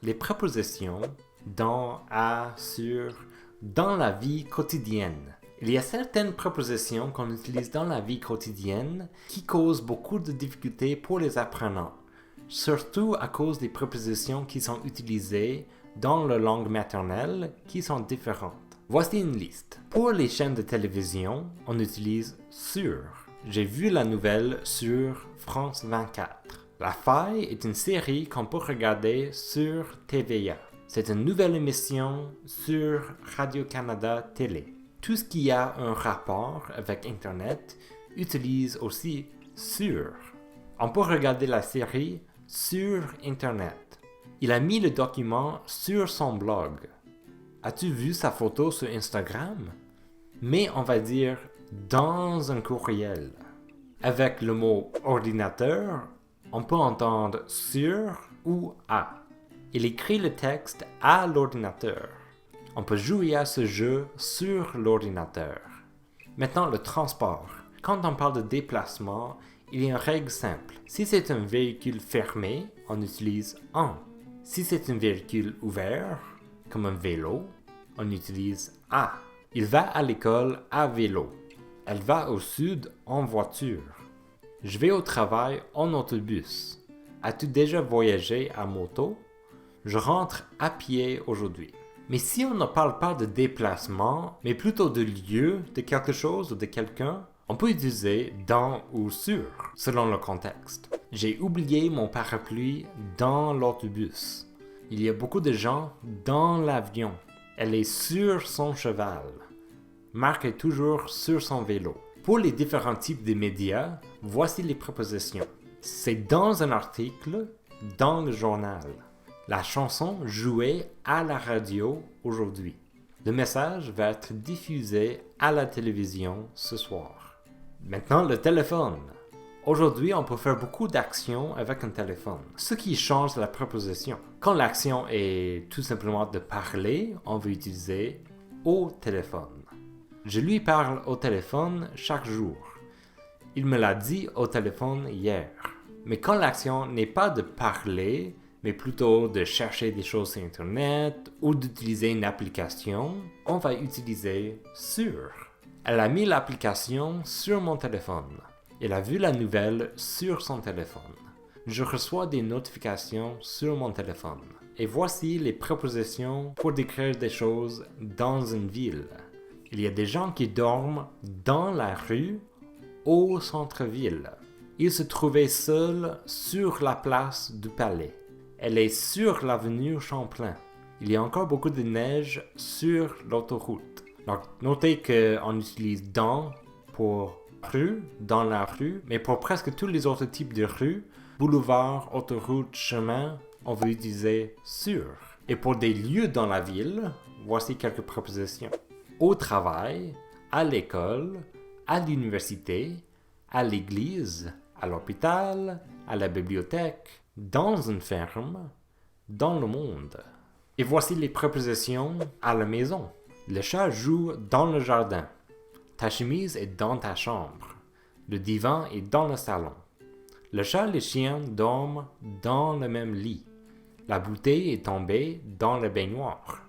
Les prépositions dans, à, sur, dans la vie quotidienne. Il y a certaines prépositions qu'on utilise dans la vie quotidienne qui causent beaucoup de difficultés pour les apprenants, surtout à cause des prépositions qui sont utilisées dans la langue maternelle qui sont différentes. Voici une liste. Pour les chaînes de télévision, on utilise sur. J'ai vu la nouvelle sur France 24. La Faille est une série qu'on peut regarder sur TVA. C'est une nouvelle émission sur Radio-Canada Télé. Tout ce qui a un rapport avec Internet utilise aussi sur. On peut regarder la série sur Internet. Il a mis le document sur son blog. As-tu vu sa photo sur Instagram? Mais on va dire dans un courriel. Avec le mot ordinateur, on peut entendre sur ou à. Il écrit le texte à l'ordinateur. On peut jouer à ce jeu sur l'ordinateur. Maintenant, le transport. Quand on parle de déplacement, il y a une règle simple. Si c'est un véhicule fermé, on utilise en. Si c'est un véhicule ouvert, comme un vélo, on utilise à. Il va à l'école à vélo. Elle va au sud en voiture. Je vais au travail en autobus. As-tu déjà voyagé à moto? Je rentre à pied aujourd'hui. Mais si on ne parle pas de déplacement, mais plutôt de lieu, de quelque chose ou de quelqu'un, on peut utiliser dans ou sur, selon le contexte. J'ai oublié mon parapluie dans l'autobus. Il y a beaucoup de gens dans l'avion. Elle est sur son cheval. Marc est toujours sur son vélo. Pour les différents types de médias, voici les prépositions. C'est dans un article, dans le journal. La chanson jouée à la radio aujourd'hui. Le message va être diffusé à la télévision ce soir. Maintenant, le téléphone. Aujourd'hui, on peut faire beaucoup d'actions avec un téléphone, ce qui change la préposition. Quand l'action est tout simplement de parler, on va utiliser au téléphone. Je lui parle au téléphone chaque jour. Il me l'a dit au téléphone hier. Mais quand l'action n'est pas de parler, mais plutôt de chercher des choses sur Internet ou d'utiliser une application, on va utiliser sur. Elle a mis l'application sur mon téléphone. Elle a vu la nouvelle sur son téléphone. Je reçois des notifications sur mon téléphone. Et voici les prépositions pour décrire des choses dans une ville. Il y a des gens qui dorment dans la rue au centre-ville. Ils se trouvaient seuls sur la place du palais. Elle est sur l'avenue Champlain. Il y a encore beaucoup de neige sur l'autoroute. Donc, notez qu'on utilise dans pour rue, dans la rue, mais pour presque tous les autres types de rues, boulevard, autoroute, chemin, on va utiliser sur. Et pour des lieux dans la ville, voici quelques propositions. Au travail, à l'école, à l'université, à l'église, à l'hôpital, à la bibliothèque, dans une ferme, dans le monde. Et voici les prépositions à la maison. Le chat joue dans le jardin. Ta chemise est dans ta chambre. Le divan est dans le salon. Le chat et le chien dorment dans le même lit. La bouteille est tombée dans le baignoire.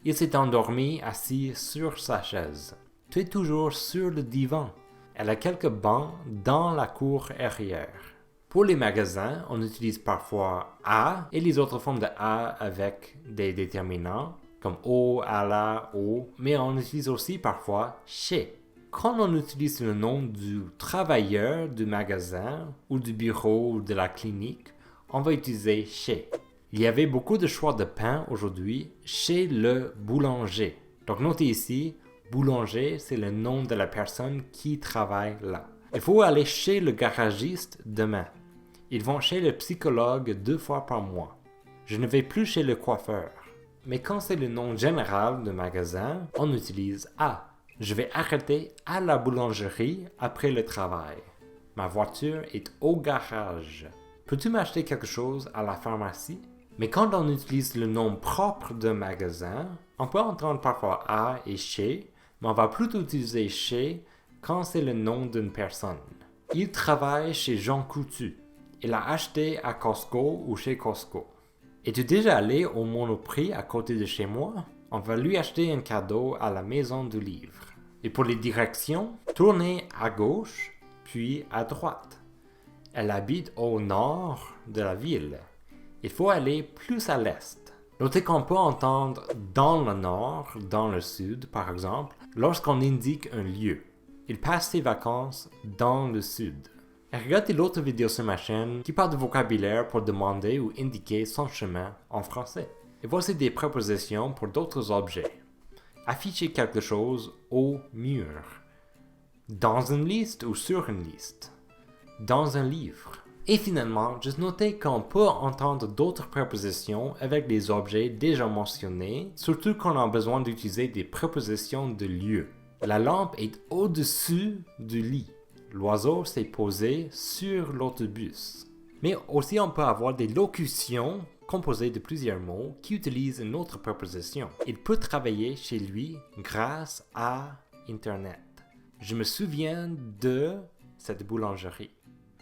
Il s'est endormi assis sur sa chaise. Tu es toujours sur le divan. Elle a quelques bancs dans la cour arrière. Pour les magasins, on utilise parfois à et les autres formes de à avec des déterminants comme au, à la, au, mais on utilise aussi parfois chez. Quand on utilise le nom du travailleur du magasin ou du bureau ou de la clinique, on va utiliser chez. Il y avait beaucoup de choix de pain aujourd'hui chez le boulanger. Donc notez ici, boulanger, c'est le nom de la personne qui travaille là. Il faut aller chez le garagiste demain. Ils vont chez le psychologue 2 fois par mois. Je ne vais plus chez le coiffeur. Mais quand c'est le nom général de magasin, on utilise à. Je vais arrêter à la boulangerie après le travail. Ma voiture est au garage. Peux-tu m'acheter quelque chose à la pharmacie? Mais quand on utilise le nom propre d'un magasin, on peut entendre parfois à et chez, mais on va plutôt utiliser chez quand c'est le nom d'une personne. Il travaille chez Jean Coutu. Il a acheté à Costco ou chez Costco. Es-tu déjà allé au Monoprix à côté de chez moi? On va lui acheter un cadeau à la maison du livre. Et pour les directions, tournez à gauche, puis à droite. Elle habite au nord de la ville. Il faut aller plus à l'est. Notez qu'on peut entendre dans le nord, dans le sud par exemple, lorsqu'on indique un lieu. Il passe ses vacances dans le sud. Et regardez l'autre vidéo sur ma chaîne qui parle de vocabulaire pour demander ou indiquer son chemin en français. Et voici des prépositions pour d'autres objets. Afficher quelque chose au mur. Dans une liste ou sur une liste. Dans un livre. Et finalement, juste notez qu'on peut entendre d'autres prépositions avec des objets déjà mentionnés, surtout quand on a besoin d'utiliser des prépositions de lieu. La lampe est au-dessus du lit. L'oiseau s'est posé sur l'autobus. Mais aussi on peut avoir des locutions composées de plusieurs mots qui utilisent une autre préposition. Il peut travailler chez lui grâce à Internet. Je me souviens de cette boulangerie.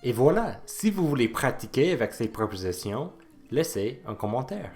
Et voilà, si vous voulez pratiquer avec ces prépositions, laissez un commentaire.